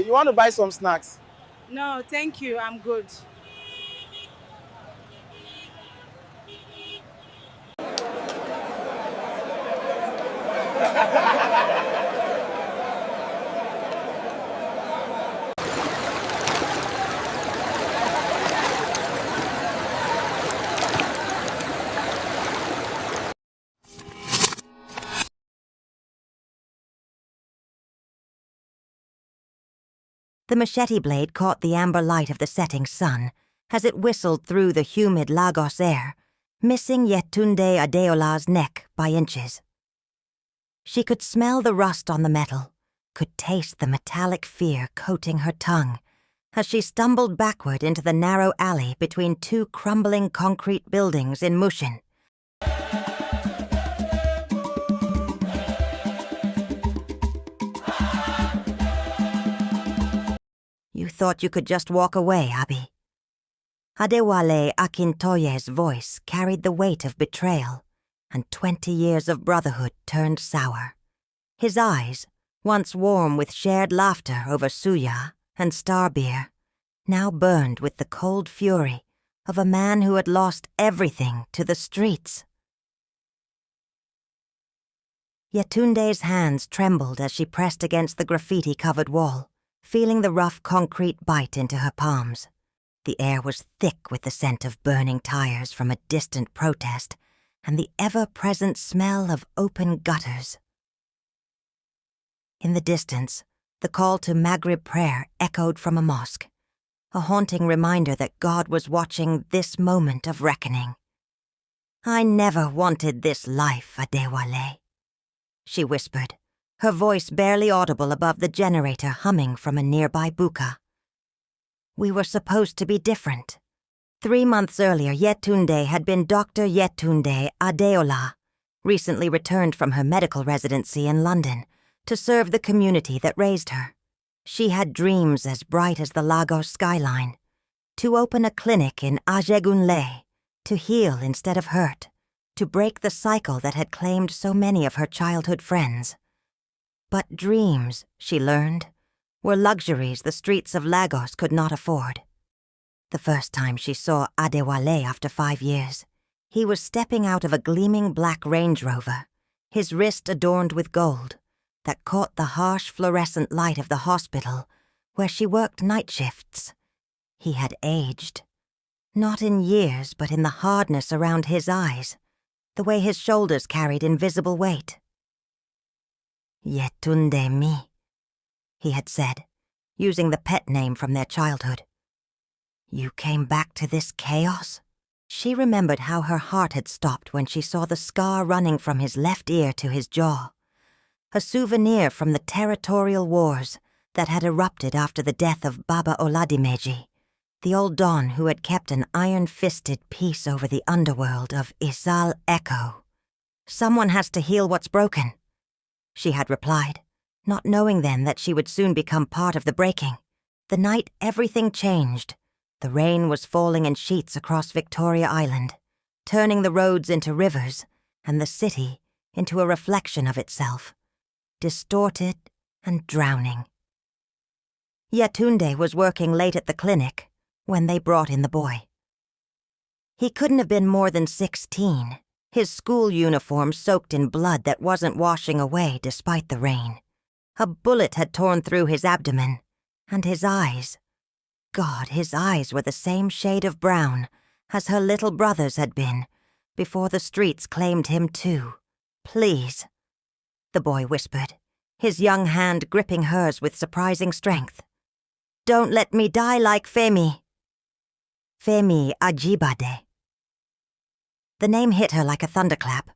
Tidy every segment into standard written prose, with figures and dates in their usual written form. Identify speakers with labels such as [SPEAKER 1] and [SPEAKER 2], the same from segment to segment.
[SPEAKER 1] You want to buy some snacks?
[SPEAKER 2] No, thank you. I'm good.
[SPEAKER 3] The machete blade caught the amber light of the setting sun as it whistled through the humid Lagos air, missing Yetunde Adeola's neck by inches. She could smell the rust on the metal, could taste the metallic fear coating her tongue as she stumbled backward into the narrow alley between two crumbling concrete buildings in Mushin. You thought you could just walk away, Abi. Adewale Akintoye's voice carried the weight of betrayal, and 20 years of brotherhood turned sour. His eyes, once warm with shared laughter over suya and star beer, now burned with the cold fury of a man who had lost everything to the streets. Yetunde's hands trembled as she pressed against the graffiti-covered wall, feeling the rough concrete bite into her palms. The air was thick with the scent of burning tires from a distant protest and the ever-present smell of open gutters. In the distance, the call to Maghrib prayer echoed from a mosque, a haunting reminder that God was watching this moment of reckoning. "I never wanted this life, Adewale," she whispered, her voice barely audible above the generator humming from a nearby buka. "We were supposed to be different." 3 months earlier, Yetunde had been Dr. Yetunde Adeola, recently returned from her medical residency in London to serve the community that raised her. She had dreams as bright as the Lagos skyline, to open a clinic in Ajegunle, to heal instead of hurt, to break the cycle that had claimed so many of her childhood friends. But dreams, she learned, were luxuries the streets of Lagos could not afford. The first time she saw Adewale after 5 years, he was stepping out of a gleaming black Range Rover, his wrist adorned with gold, that caught the harsh fluorescent light of the hospital where she worked night shifts. He had aged. Not in years, but in the hardness around his eyes, the way his shoulders carried invisible weight. "Yetunde mi," he had said, using the pet name from their childhood. "You came back to this chaos?" She remembered how her heart had stopped when she saw the scar running from his left ear to his jaw, a souvenir from the territorial wars that had erupted after the death of Baba Oladimeji, the old Don who had kept an iron-fisted peace over the underworld of Isal Echo. "Someone has to heal what's broken," she had replied, not knowing then that she would soon become part of the breaking. The night everything changed. The rain was falling in sheets across Victoria Island, turning the roads into rivers and the city into a reflection of itself, distorted and drowning. Yetunde was working late at the clinic when they brought in the boy. He couldn't have been more than 16, his school uniform soaked in blood that wasn't washing away despite the rain. A bullet had torn through his abdomen, and his eyes. God, his eyes were the same shade of brown as her little brother's had been before the streets claimed him too. "Please," the boy whispered, his young hand gripping hers with surprising strength. "Don't let me die like Femi." Femi Ajibade. The name hit her like a thunderclap.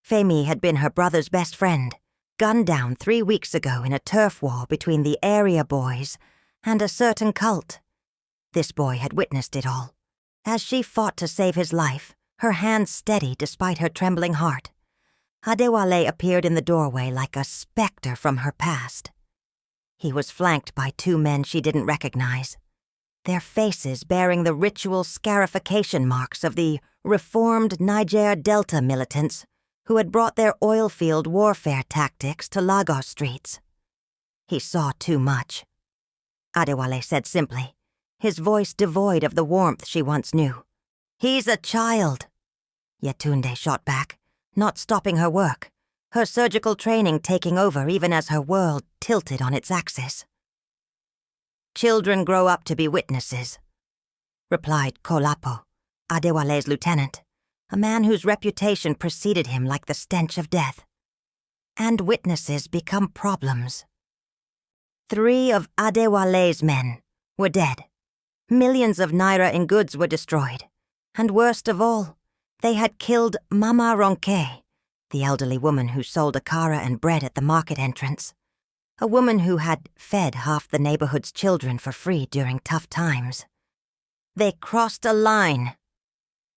[SPEAKER 3] Femi had been her brother's best friend, gunned down 3 weeks ago in a turf war between the area boys and a certain cult. This boy had witnessed it all. As she fought to save his life, her hands steady despite her trembling heart, Adewale appeared in the doorway like a specter from her past. He was flanked by 2 men she didn't recognize, their faces bearing the ritual scarification marks of the reformed Niger Delta militants who had brought their oil-field warfare tactics to Lagos streets. He saw too much. Adewale said simply, his voice devoid of the warmth she once knew. "He's a child," Yetunde shot back, not stopping her work, her surgical training taking over even as her world tilted on its axis. "Children grow up to be witnesses," replied Kolapo, Adewale's lieutenant, a man whose reputation preceded him like the stench of death. "And witnesses become problems." 3 of Adewale's men were dead. Millions of naira in goods were destroyed. And worst of all, they had killed Mama Ronke, the elderly woman who sold akara and bread at the market entrance. A woman who had fed half the neighborhood's children for free during tough times. "They crossed a line,"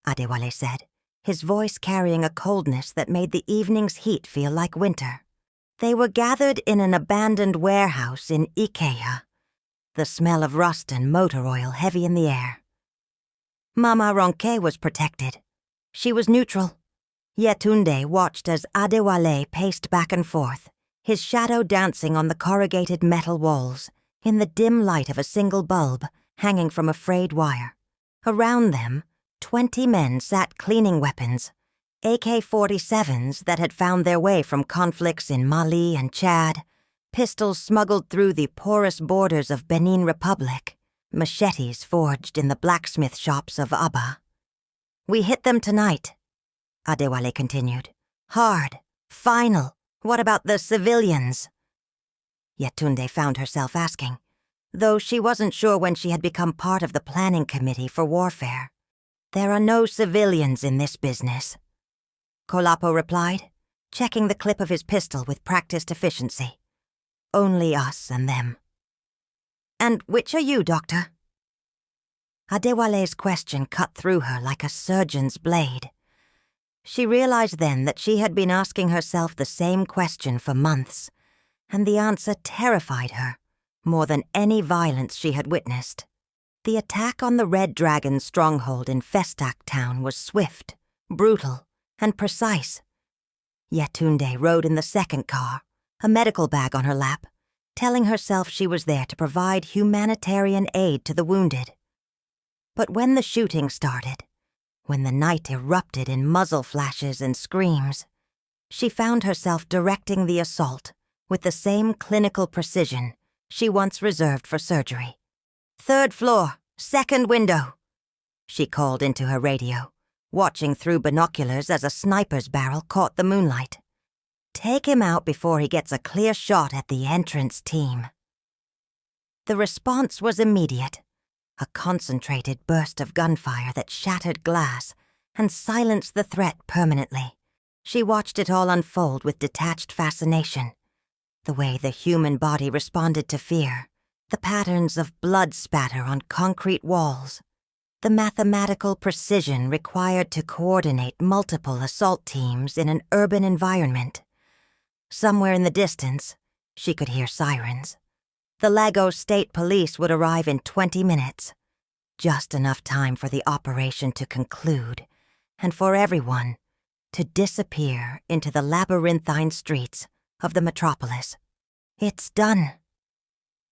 [SPEAKER 3] Adewale said, his voice carrying a coldness that made the evening's heat feel like winter. "They were gathered in an abandoned warehouse in Ikeya, the smell of rust and motor oil heavy in the air. Mama Ronke was protected. She was neutral." Yetunde watched as Adewale paced back and forth, his shadow dancing on the corrugated metal walls, in the dim light of a single bulb hanging from a frayed wire. Around them, 20 men sat cleaning weapons, AK-47s that had found their way from conflicts in Mali and Chad, pistols smuggled through the porous borders of Benin Republic, machetes forged in the blacksmith shops of Aba. "We hit them tonight," Adewale continued. "Hard. Final. What about the civilians?" Yetunde found herself asking, though she wasn't sure when she had become part of the planning committee for warfare. "There are no civilians in this business," Kolapo replied, checking the clip of his pistol with practiced efficiency. "Only us and them." "And which are you, Doctor?" Adewale's question cut through her like a surgeon's blade. She realized then that she had been asking herself the same question for months, and the answer terrified her more than any violence she had witnessed. The attack on the Red Dragon's stronghold in Festac town was swift, brutal, and precise. Yetunde rode in the second car, a medical bag on her lap, telling herself she was there to provide humanitarian aid to the wounded. But when the shooting started, when the night erupted in muzzle flashes and screams, she found herself directing the assault with the same clinical precision she once reserved for surgery. "Third floor, second window," she called into her radio, watching through binoculars as a sniper's barrel caught the moonlight. "Take him out before he gets a clear shot at the entrance team." The response was immediate, a concentrated burst of gunfire that shattered glass and silenced the threat permanently. She watched it all unfold with detached fascination, the way the human body responded to fear, the patterns of blood spatter on concrete walls, the mathematical precision required to coordinate multiple assault teams in an urban environment. Somewhere in the distance, she could hear sirens. The Lagos State Police would arrive in 20 minutes, just enough time for the operation to conclude and for everyone to disappear into the labyrinthine streets of the metropolis. "It's done."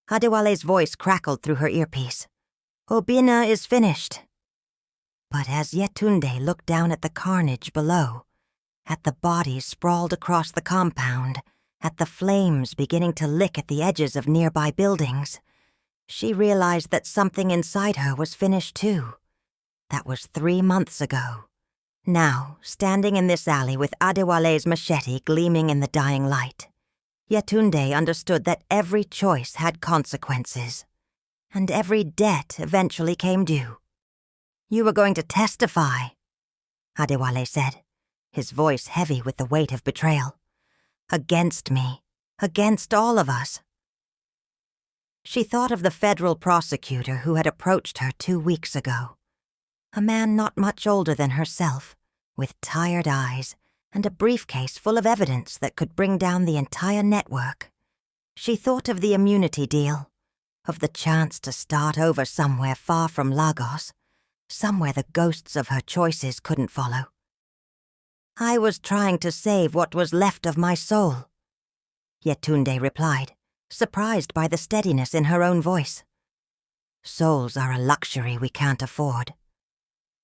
[SPEAKER 3] Adewale's voice crackled through her earpiece. "Obinna is finished." But as Yetunde looked down at the carnage below, at the bodies sprawled across the compound, at the flames beginning to lick at the edges of nearby buildings, she realized that something inside her was finished too. That was 3 months ago. Now, standing in this alley with Adewale's machete gleaming in the dying light, Yetunde understood that every choice had consequences, and every debt eventually came due. "You were going to testify," Adewale said, his voice heavy with the weight of betrayal. "Against me, against all of us." She thought of the federal prosecutor who had approached her 2 weeks ago, a man not much older than herself, with tired eyes and a briefcase full of evidence that could bring down the entire network. She thought of the immunity deal, of the chance to start over somewhere far from Lagos, somewhere the ghosts of her choices couldn't follow. "I was trying to save what was left of my soul," Yetunde replied, surprised by the steadiness in her own voice. Souls are a luxury we can't afford,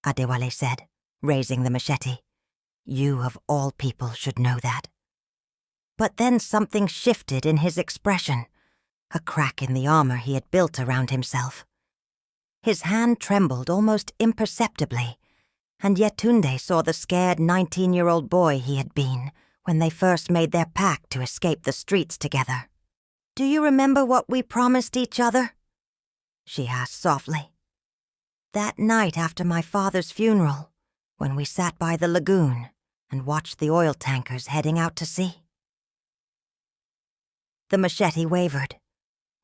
[SPEAKER 3] Adewale said, raising the machete. You of all people should know that. But then something shifted in his expression, a crack in the armor he had built around himself. His hand trembled almost imperceptibly, and Yetunde saw the scared 19-year-old boy he had been when they first made their pact to escape the streets together. Do you remember what we promised each other? She asked softly. That night after my father's funeral, when we sat by the lagoon and watched the oil tankers heading out to sea. The machete wavered.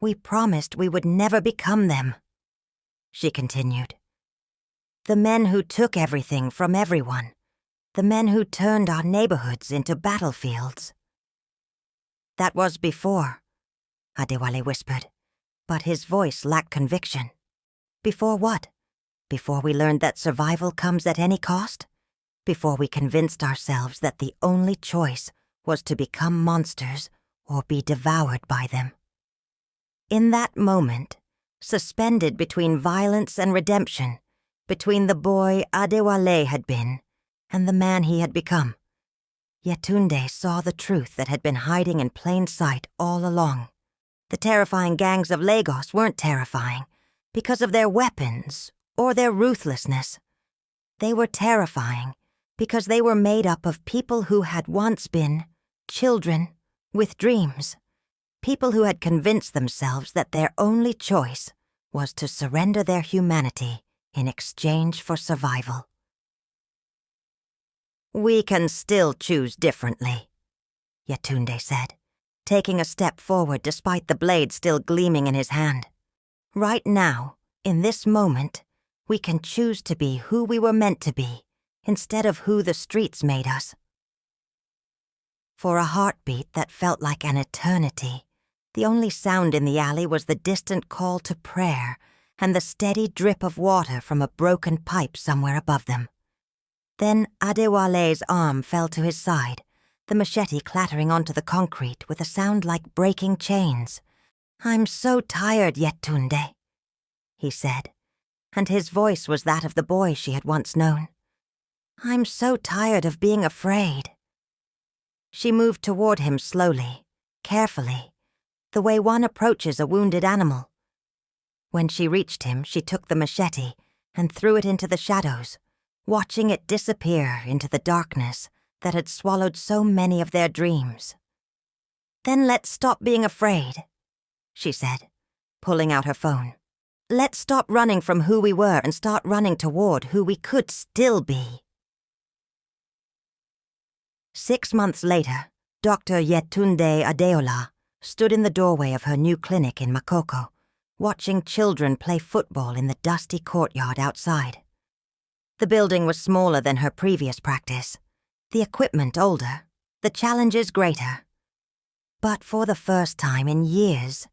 [SPEAKER 3] We promised we would never become them, she continued. The men who took everything from everyone, the men who turned our neighborhoods into battlefields. That was before, Adewale whispered, but his voice lacked conviction. Before what? Before we learned that survival comes at any cost? Before we convinced ourselves that the only choice was to become monsters or be devoured by them. In that moment, suspended between violence and redemption, between the boy Adewale had been and the man he had become, Yetunde saw the truth that had been hiding in plain sight all along. The terrifying gangs of Lagos weren't terrifying because of their weapons or their ruthlessness. They were terrifying because they were made up of people who had once been children with dreams, people who had convinced themselves that their only choice was to surrender their humanity in exchange for survival. We can still choose differently, Yetunde said, taking a step forward despite the blade still gleaming in his hand. Right now, in this moment, we can choose to be who we were meant to be, instead of who the streets made us. For a heartbeat that felt like an eternity, the only sound in the alley was the distant call to prayer and the steady drip of water from a broken pipe somewhere above them. Then Adewale's arm fell to his side, the machete clattering onto the concrete with a sound like breaking chains. I'm so tired, Yetunde, he said, and his voice was that of the boy she had once known. I'm so tired of being afraid. She moved toward him slowly, carefully, the way one approaches a wounded animal. When she reached him, she took the machete and threw it into the shadows, watching it disappear into the darkness that had swallowed so many of their dreams. Then let's stop being afraid, she said, pulling out her phone. Let's stop running from who we were and start running toward who we could still be. 6 months later, Dr. Yetunde Adeola stood in the doorway of her new clinic in Makoko, watching children play football in the dusty courtyard outside. The building was smaller than her previous practice, the equipment older, the challenges greater. But for the first time in years,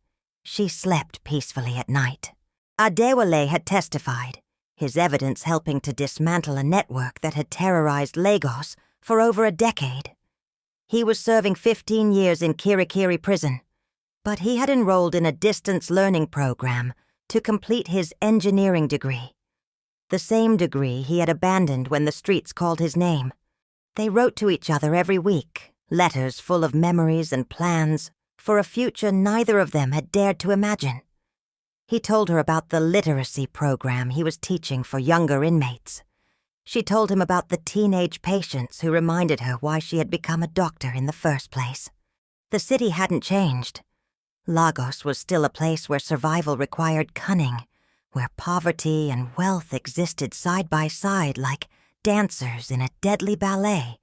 [SPEAKER 3] she slept peacefully at night. Adewale had testified, his evidence helping to dismantle a network that had terrorized Lagos for over a decade. He was serving 15 years in Kirikiri prison, but he had enrolled in a distance learning program to complete his engineering degree. The same degree he had abandoned when the streets called his name. They wrote to each other every week, letters full of memories and plans for a future neither of them had dared to imagine. He told her about the literacy program he was teaching for younger inmates. She told him about the teenage patients who reminded her why she had become a doctor in the first place. The city hadn't changed. Lagos was still a place where survival required cunning, where poverty and wealth existed side by side like dancers in a deadly ballet,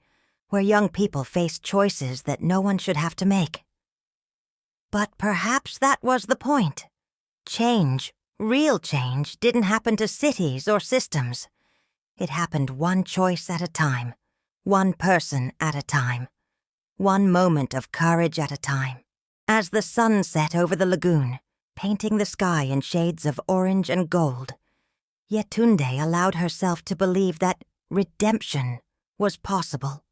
[SPEAKER 3] where young people faced choices that no one should have to make. But perhaps that was the point. Change, real change, didn't happen to cities or systems. It happened one choice at a time, one person at a time, one moment of courage at a time. As the sun set over the lagoon, painting the sky in shades of orange and gold, Yetunde allowed herself to believe that redemption was possible,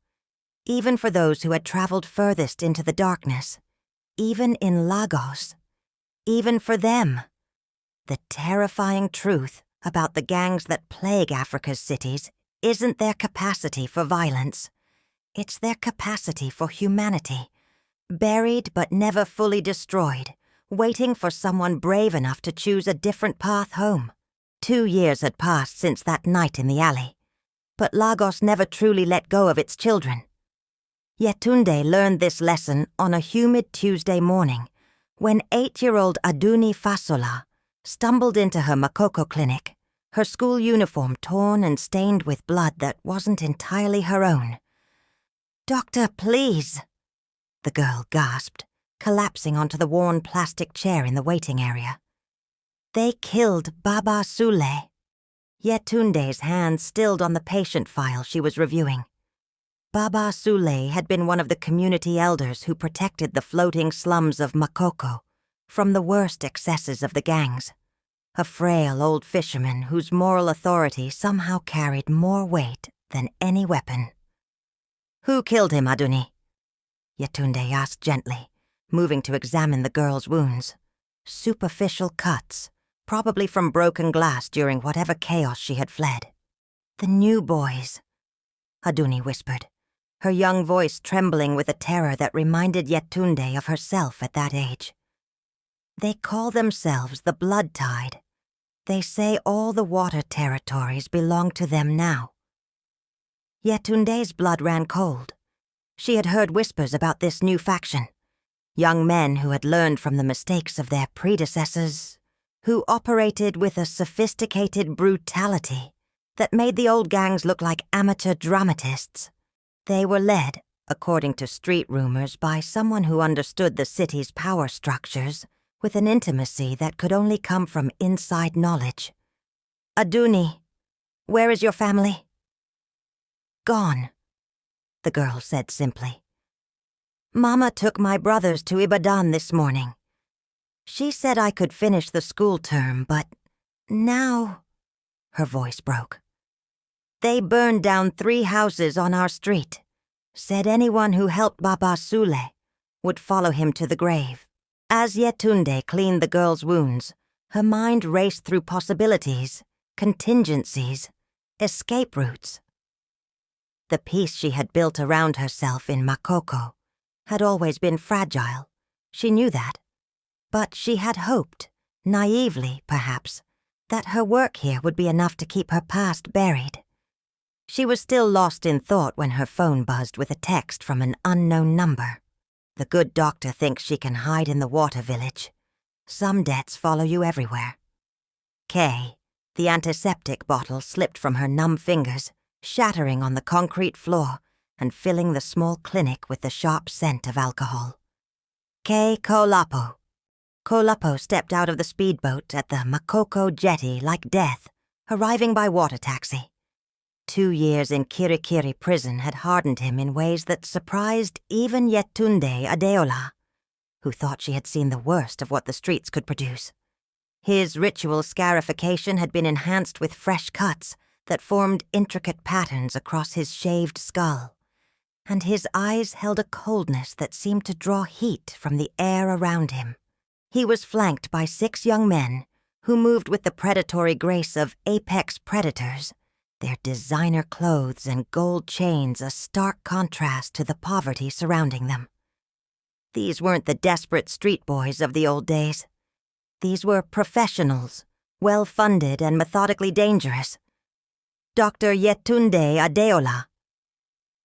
[SPEAKER 3] even for those who had traveled furthest into the darkness, even in Lagos, even for them. The terrifying truth about the gangs that plague Africa's cities isn't their capacity for violence. It's their capacity for humanity, buried but never fully destroyed, waiting for someone brave enough to choose a different path home. 2 years had passed since that night in the alley, but Lagos never truly let go of its children. Yetunde learned this lesson on a humid Tuesday morning when 8-year-old Aduni Fasola stumbled into her Makoko clinic, her school uniform torn and stained with blood that wasn't entirely her own. "Doctor, please," the girl gasped, collapsing onto the worn plastic chair in the waiting area. "They killed Baba Sule." Yetunde's hand stilled on the patient file she was reviewing. Baba Sule had been one of the community elders who protected the floating slums of Makoko from the worst excesses of the gangs. A frail old fisherman whose moral authority somehow carried more weight than any weapon. "Who killed him, Aduni?" Yetunde asked gently, moving to examine the girl's wounds. Superficial cuts, probably from broken glass during whatever chaos she had fled. "The new boys," Aduni whispered, her young voice trembling with a terror that reminded Yetunde of herself at that age. "They call themselves the Blood Tide. They say all the water territories belong to them now." Yetunde's blood ran cold. She had heard whispers about this new faction. Young men who had learned from the mistakes of their predecessors, who operated with a sophisticated brutality that made the old gangs look like amateur dramatists. They were led, according to street rumors, by someone who understood the city's power structures with an intimacy that could only come from inside knowledge. "Aduni, where is your family?" "Gone," the girl said simply. "Mama took my brothers to Ibadan this morning. She said I could finish the school term, but now—" her voice broke. "They burned down 3 houses on our street. Said anyone who helped Baba Sule would follow him to the grave." As Yetunde cleaned the girl's wounds, her mind raced through possibilities, contingencies, escape routes. The peace she had built around herself in Makoko had always been fragile. She knew that. But she had hoped, naively perhaps, that her work here would be enough to keep her past buried. She was still lost in thought when her phone buzzed with a text from an unknown number. "The good doctor thinks she can hide in the water village. Some debts follow you everywhere." Kay, the antiseptic bottle, slipped from her numb fingers, shattering on the concrete floor and filling the small clinic with the sharp scent of alcohol. "Kay Kolapo." Kolapo stepped out of the speedboat at the Makoko jetty like death, arriving by water taxi. 2 years in Kirikiri prison had hardened him in ways that surprised even Yetunde Adeola, who thought she had seen the worst of what the streets could produce. His ritual scarification had been enhanced with fresh cuts that formed intricate patterns across his shaved skull, and his eyes held a coldness that seemed to draw heat from the air around him. He was flanked by 6 young men who moved with the predatory grace of apex predators, their designer clothes and gold chains a stark contrast to the poverty surrounding them. These weren't the desperate street boys of the old days. These were professionals, well-funded and methodically dangerous. "Dr. Yetunde Adeola,"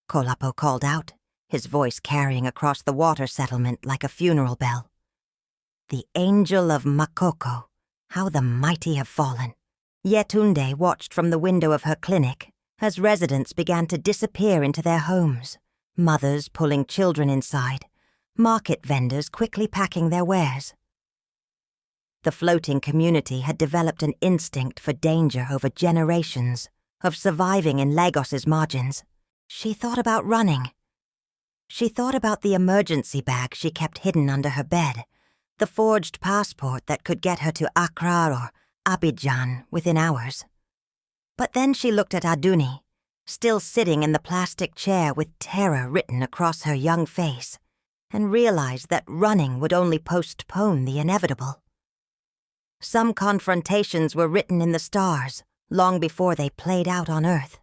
[SPEAKER 3] Kolapo called out, his voice carrying across the water settlement like a funeral bell. The angel of Makoko, how the mighty have fallen. Yetunde watched from the window of her clinic as residents began to disappear into their homes, mothers pulling children inside, market vendors quickly packing their wares. The floating community had developed an instinct for danger over generations, of surviving in Lagos's margins. She thought about running. She thought about the emergency bag she kept hidden under her bed, the forged passport that could get her to Accra or Abidjan within hours. But then she looked at Aduni, still sitting in the plastic chair with terror written across her young face, and realized that running would only postpone the inevitable. Some confrontations were written in the stars, long before they played out on Earth.